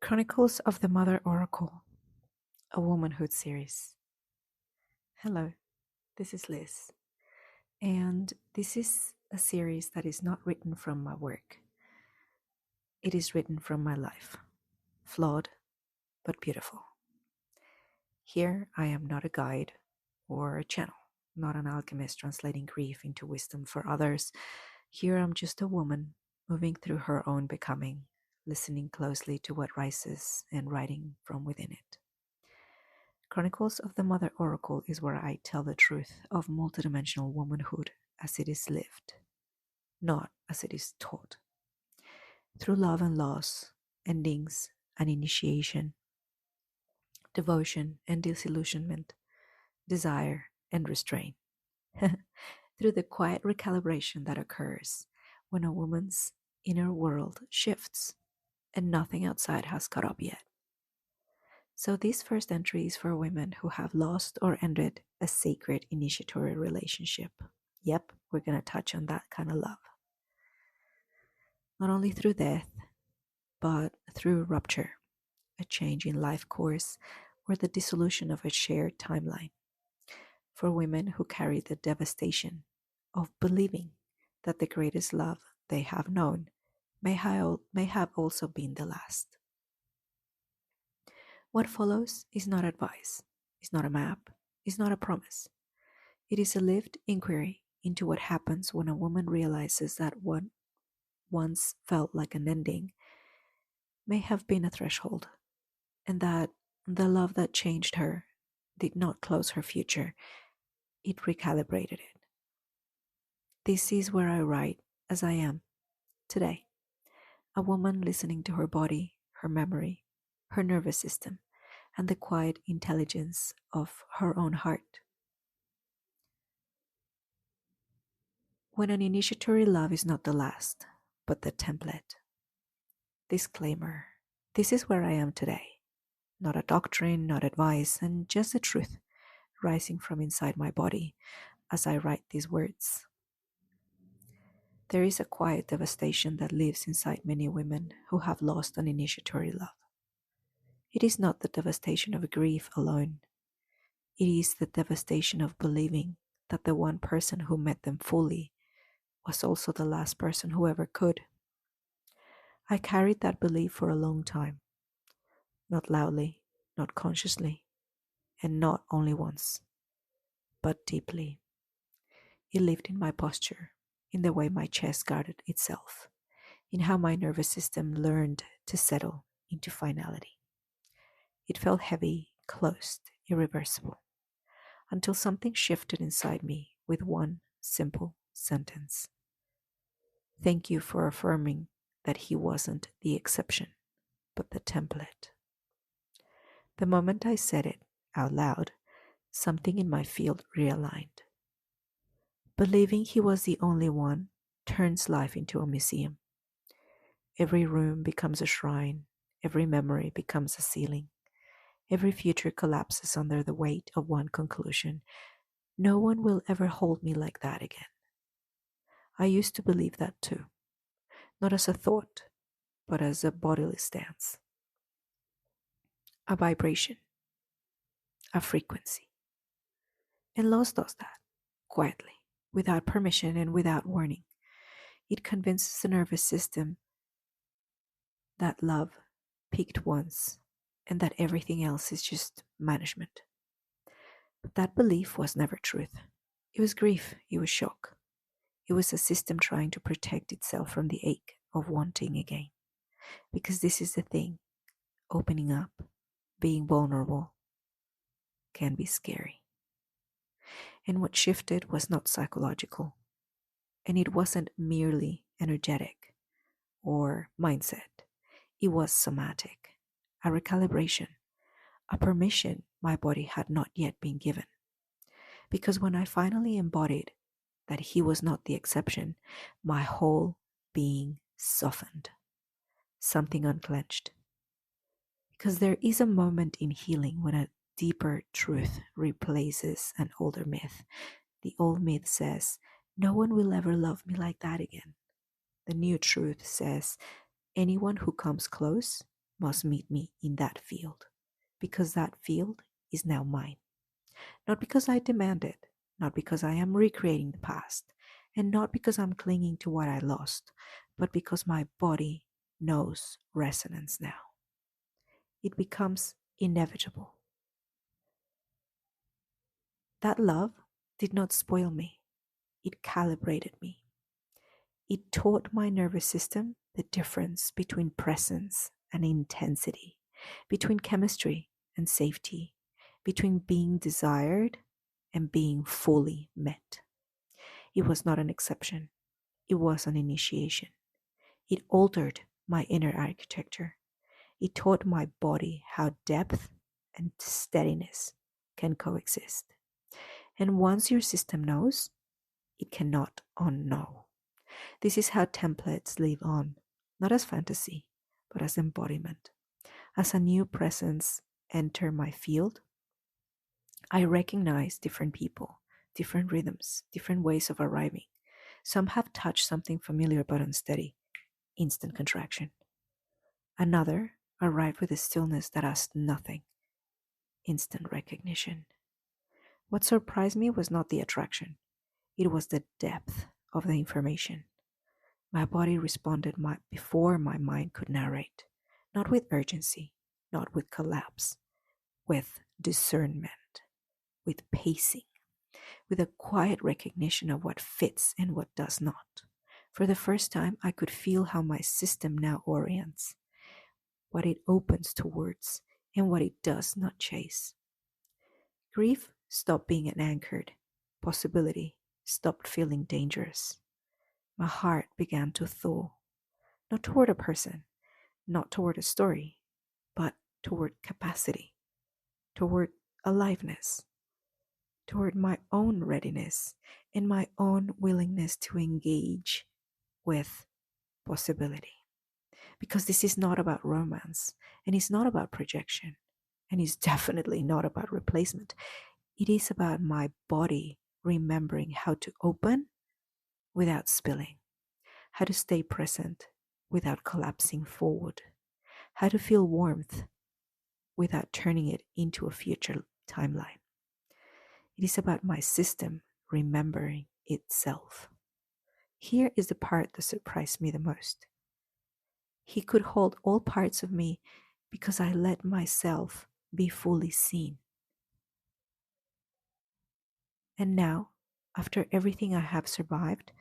Chronicles of the Mother Oracle, a womanhood series. Hello, this is Liz, and this is a series that is not written from my work. It is written from my life, flawed but beautiful. Here I am not a guide or a channel, not an alchemist translating grief into wisdom for others. Here I'm just a woman moving through her own becoming, listening closely to what rises and writing from within it. Chronicles of the Mother Oracle is where I tell the truth of multidimensional womanhood as it is lived, not as it is taught. Through love and loss, endings and initiation, devotion and disillusionment, desire and restraint. Through the quiet recalibration that occurs when a woman's inner world shifts and nothing outside has caught up yet. So this first entry is for women who have lost or ended a sacred initiatory relationship. Yep, we're going to touch on that kind of love. Not only through death, but through rupture, a change in life course, or the dissolution of a shared timeline. For women who carry the devastation of believing that the greatest love they have known may have also been the last. What follows is not advice, is not a map, is not a promise. It is a lived inquiry into what happens when a woman realizes that what once felt like an ending may have been a threshold, and that the love that changed her did not close her future, it recalibrated it. This is where I write as I am today, a woman listening to her body, her memory, her nervous system, and the quiet intelligence of her own heart. When an initiatory love is not the last, but the template. Disclaimer: this is where I am today. Not a doctrine, not advice, and just the truth rising from inside my body as I write these words. There is a quiet devastation that lives inside many women who have lost an initiatory love. It is not the devastation of grief alone. It is the devastation of believing that the one person who met them fully was also the last person who ever could. I carried that belief for a long time, not loudly, not consciously, and not only once, but deeply. It lived in my posture, in the way my chest guarded itself, in how my nervous system learned to settle into finality. It felt heavy, closed, irreversible, until something shifted inside me with one simple sentence. Thank you for affirming that he wasn't the exception, but the template. The moment I said it out loud, something in my field realigned. Believing he was the only one turns life into a museum. Every room becomes a shrine, every memory becomes a ceiling, every future collapses under the weight of one conclusion. No one will ever hold me like that again. I used to believe that too, not as a thought, but as a bodily stance. A vibration, a frequency. And loss does that, quietly, without permission and without warning. It convinces the nervous system that love peaked once and that everything else is just management. But that belief was never truth. It was grief, it was shock. It was a system trying to protect itself from the ache of wanting again. Because this is the thing, opening up, being vulnerable, can be scary. And what shifted was not psychological, and it wasn't merely energetic or mindset. It was somatic, a recalibration, a permission my body had not yet been given. Because when I finally embodied that he was not the exception, my whole being softened. Something unclenched. Because there is a moment in healing when a deeper truth replaces an older myth. The old myth says, no one will ever love me like that again. The new truth says, anyone who comes close must meet me in that field, because that field is now mine. Not because I demand it, not because I am recreating the past, and not because I'm clinging to what I lost, but because my body knows resonance now. It becomes inevitable. That love did not spoil me, it calibrated me. It taught my nervous system the difference between presence and intensity, between chemistry and safety, between being desired and being fully met. It was not an exception, it was an initiation. It altered my inner architecture. It taught my body how depth and steadiness can coexist. And once your system knows, it cannot unknow. This is how templates live on, not as fantasy, but as embodiment. As a new presence enter my field, I recognize different people, different rhythms, different ways of arriving. Some have touched something familiar but unsteady, instant contraction. Another arrived with a stillness that asked nothing, instant recognition. What surprised me was not the attraction, it was the depth of the information. My body responded before my mind could narrate, not with urgency, not with collapse, with discernment, with pacing, with a quiet recognition of what fits and what does not. For the first time, I could feel how my system now orients, what it opens towards, and what it does not chase. Grief stopped being an anchored possibility, stopped feeling dangerous. My heart began to thaw, not toward a person, not toward a story, but toward capacity, toward aliveness, toward my own readiness and my own willingness to engage with possibility. Because this is not about romance, and it's not about projection, and it's definitely not about replacement. It is about my body remembering how to open without spilling, how to stay present without collapsing forward, how to feel warmth without turning it into a future timeline. It is about my system remembering itself. Here is the part that surprised me the most. He could hold all parts of me because I let myself be fully seen. And now, after everything I have survived,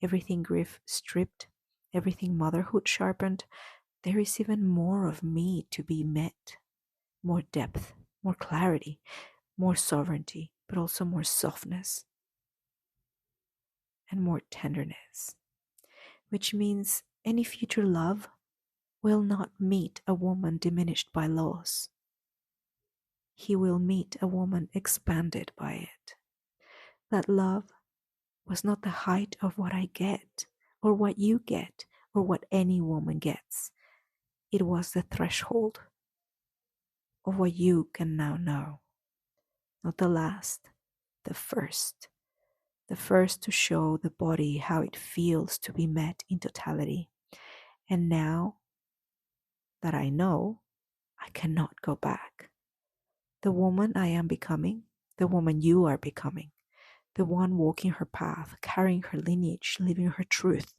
everything grief stripped, everything motherhood sharpened, there is even more of me to be met. More depth, more clarity, more sovereignty, but also more softness and more tenderness. Which means any future love will not meet a woman diminished by loss. He will meet a woman expanded by it. That love was not the height of what I get, or what you get, or what any woman gets. It was the threshold of what you can now know. Not the last, the first. The first to show the body how it feels to be met in totality. And now that I know, I cannot go back. The woman I am becoming, the woman you are becoming, the one walking her path, carrying her lineage, living her truth,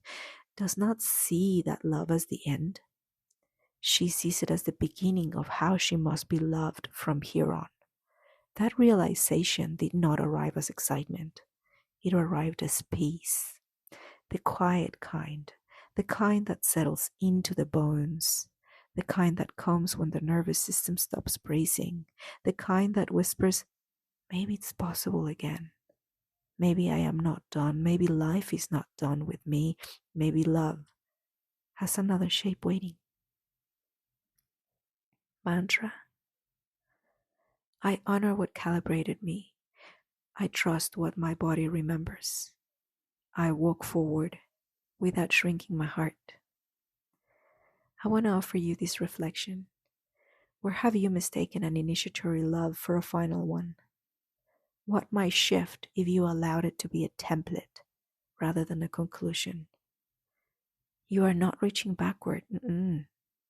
does not see that love as the end. She sees it as the beginning of how she must be loved from here on. That realization did not arrive as excitement. It arrived as peace. The quiet kind, the kind that settles into the bones, the kind that comes when the nervous system stops bracing, the kind that whispers, maybe it's possible again. Maybe I am not done. Maybe life is not done with me. Maybe love has another shape waiting. Mantra. I honor what calibrated me. I trust what my body remembers. I walk forward without shrinking my heart. I want to offer you this reflection. Where have you mistaken an initiatory love for a final one? What might shift if you allowed it to be a template rather than a conclusion? You are not reaching backward.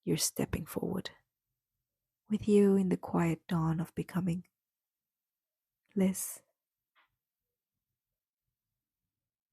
you're stepping forward. With you in the quiet dawn of becoming. Liz.